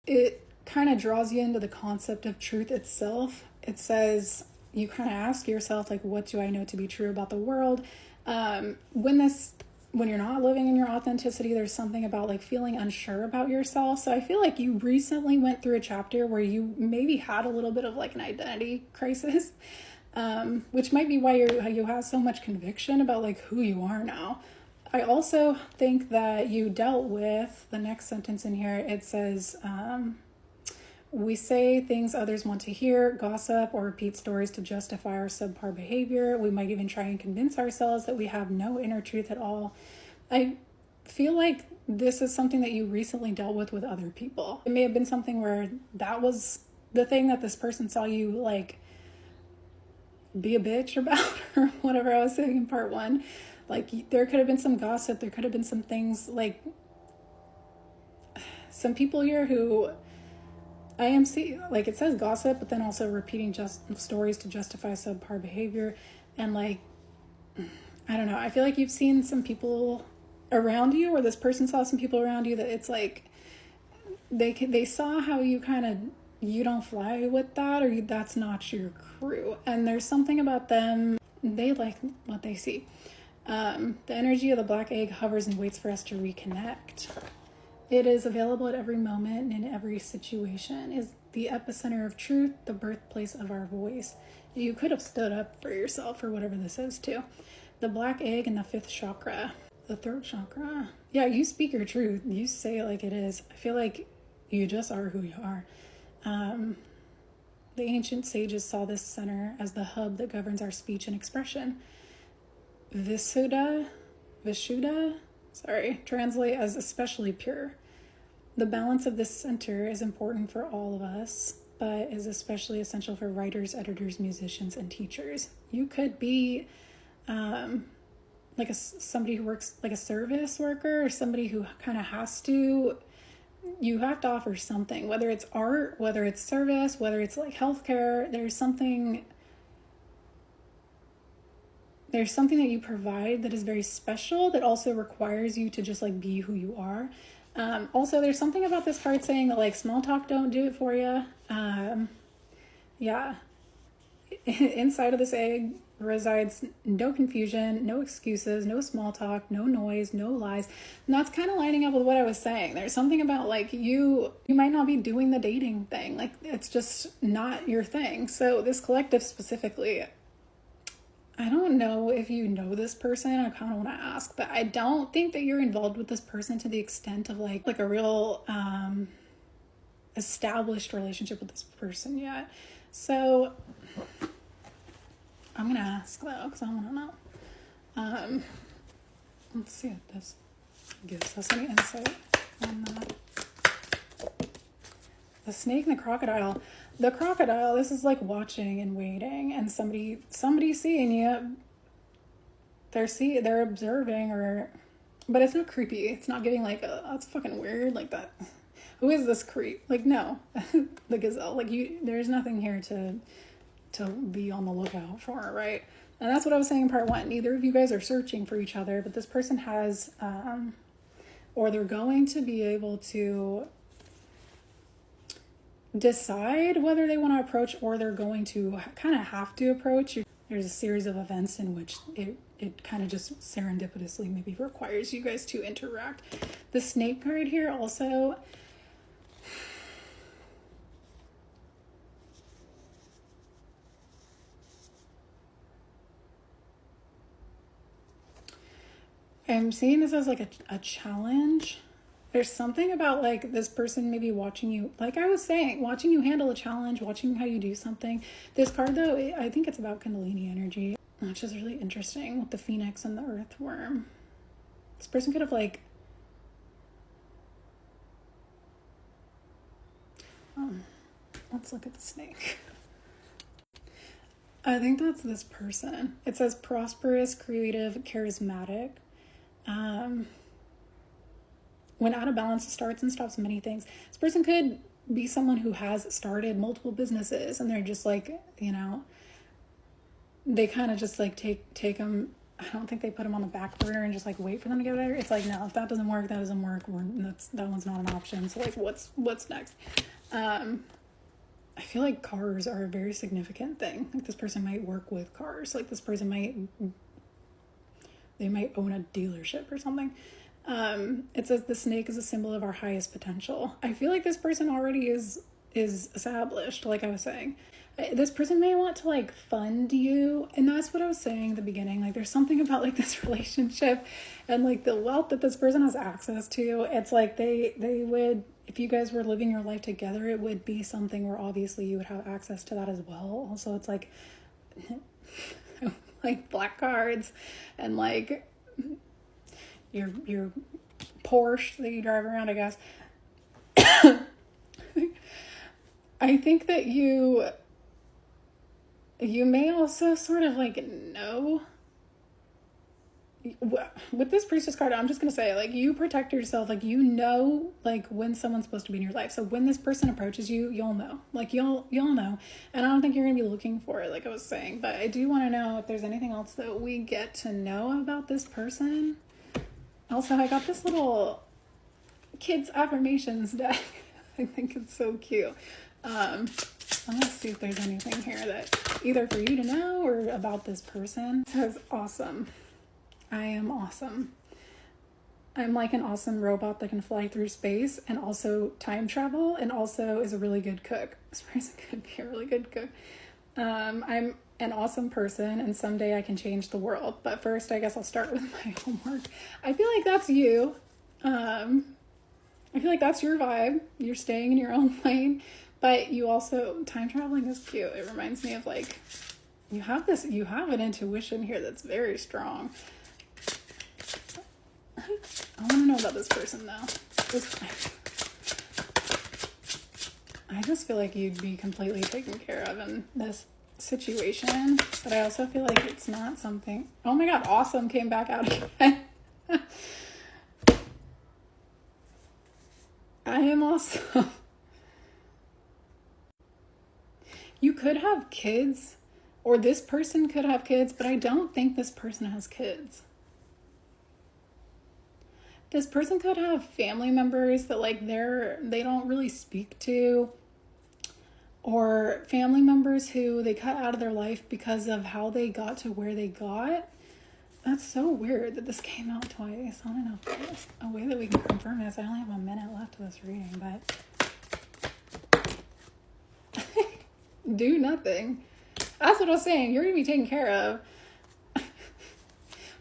it kind of draws you into the concept of truth itself. It says you kind of ask yourself, like, what do I know to be true about the world? When you're not living in your authenticity, there's something about like feeling unsure about yourself. So I feel like you recently went through a chapter where you maybe had a little bit of like an identity crisis, which might be why you have so much conviction about like who you are now. I also think that you dealt with the next sentence in here. It says, we say things others want to hear, gossip, or repeat stories to justify our subpar behavior. We might even try and convince ourselves that we have no inner truth at all. I feel like this is something that you recently dealt with other people. It may have been something where that was the thing that this person saw you like be a bitch about, or whatever I was saying in part 1. Like, there could have been some gossip. There could have been some things, like some people here who like it says gossip, but then also repeating just stories to justify subpar behavior. And like, I don't know, I feel like you've seen some people around you, or this person saw some people around you that it's like they saw how you you don't fly with that, or that's not your crew. And there's something about them, they like what they see. The energy of the black egg hovers and waits for us to reconnect. It is available at every moment and in every situation, is the epicenter of truth, the birthplace of our voice. You could have stood up for yourself, or whatever this is too. The black egg in the 5th chakra, the 3rd chakra. Yeah, you speak your truth. You say it like it is. I feel like you just are who you are. The ancient sages saw this center as the hub that governs our speech and expression. Vishuddha, translate as especially pure. The balance of this center is important for all of us, but is especially essential for writers, editors, musicians, and teachers. You could be like somebody who works like a service worker, or somebody who kind of you have to offer something, whether it's art, whether it's service, whether it's like healthcare. There's something that you provide that is very special, that also requires you to just like be who you are. Also, there's something about this card saying that like small talk don't do it for you. Yeah. Inside of this egg resides no confusion, no excuses, no small talk, no noise, no lies. And that's kind of lining up with what I was saying. There's something about like you might not be doing the dating thing. Like, it's just not your thing. So this collective specifically, I don't know if you know this person. I kind of want to ask, but I don't think that you're involved with this person to the extent of like a real established relationship with this person yet. So I'm gonna ask though, because I want to know. Let's see if this gives us any insight on that. The snake and the crocodile. The crocodile, this is like watching and waiting, and somebody seeing you. They're observing, but it's not creepy. It's not giving like that's fucking weird, like that. Who is this creep? Like, no. The gazelle. Like, there's nothing here to be on the lookout for, right? And that's what I was saying in part 1. Neither of you guys are searching for each other, but this person has or they're going to be able to decide whether they want to approach, or they're going to kind of have to approach. There's a series of events in which it kind of just serendipitously maybe requires you guys to interact. The snake card here also, I'm seeing this as like a challenge. There's something about like this person maybe watching you, like I was saying, watching you handle a challenge, watching how you do something. This card though, I think it's about Kundalini energy, which is really interesting with the phoenix and the earthworm. This person could have like, let's look at the snake. I think that's this person. It says prosperous, creative, charismatic. When out of balance, starts and stops many things. This person could be someone who has started multiple businesses, and they're just like, they kind of just like take them I don't think they put them on the back burner and just like wait for them to get better. It's like, no, if that doesn't work, that doesn't work. That one's not an option. So like, what's next? I feel like cars are a very significant thing. Like this person might work with cars. Like this person might own a dealership or something. It says the snake is a symbol of our highest potential. I feel like this person already is established, like I was saying. This person may want to like fund you, and that's what I was saying at the beginning. Like there's something about like this relationship and like the wealth that this person has access to. It's like they would, if you guys were living your life together, it would be something where obviously you would have access to that as well. Also, it's like like black cards and like your Porsche that you drive around, I guess. I think that you may also sort of like know with this priestess card. I'm just gonna say, like, you protect yourself, like, you know, like when someone's supposed to be in your life. So when this person approaches you, you'll know, like you'll know. And I don't think you're gonna be looking for it, like I was saying, but I do want to know if there's anything else that we get to know about this person. Also, I got this little kids affirmations deck. I think it's so cute. I'm gonna see if there's anything here that either for you to know or about this person. It says, awesome. I am awesome. I'm like an awesome robot that can fly through space and also time travel and also is a really good cook. This person could be a really good cook. I'm an awesome person and someday I can change the world. But first, I guess I'll start with my homework. I feel like that's you. I feel like that's your vibe. You're staying in your own lane. But you also, time traveling is cute. It reminds me of like, you have an intuition here that's very strong. I want to know about this person though. I just feel like you'd be completely taken care of in this situation. But I also feel like it's not something, oh my God, awesome came back out again. I am awesome. You could have kids, or this person could have kids, but I don't think this person has kids. This person could have family members that like they don't really speak to, or family members who they cut out of their life because of how they got to where they got. That's so weird that this came out twice. I don't know if there's a way that we can confirm this. I only have a minute left of this reading, but do nothing. That's what I was saying. You're going to be taken care of.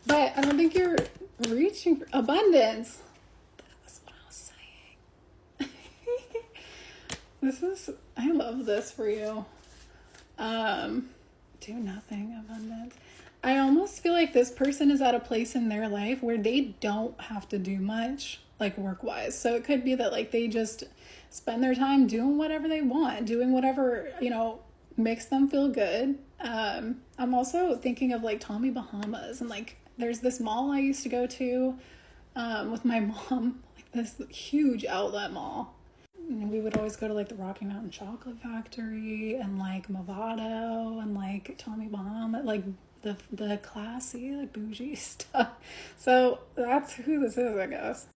But I don't think you're reaching for abundance. That's what I was saying. I love this for you. Do nothing, abundance. I almost feel like this person is at a place in their life where they don't have to do much, like work-wise. So it could be that like they just spend their time doing whatever they want, doing whatever, makes them feel good. I'm also thinking of like Tommy Bahamas, and like there's this mall I used to go to with my mom, like this huge outlet mall. And we would always go to like the Rocky Mountain Chocolate Factory and like Movado and like Tommy Bahama, like the classy, like bougie stuff. So that's who this is, I guess.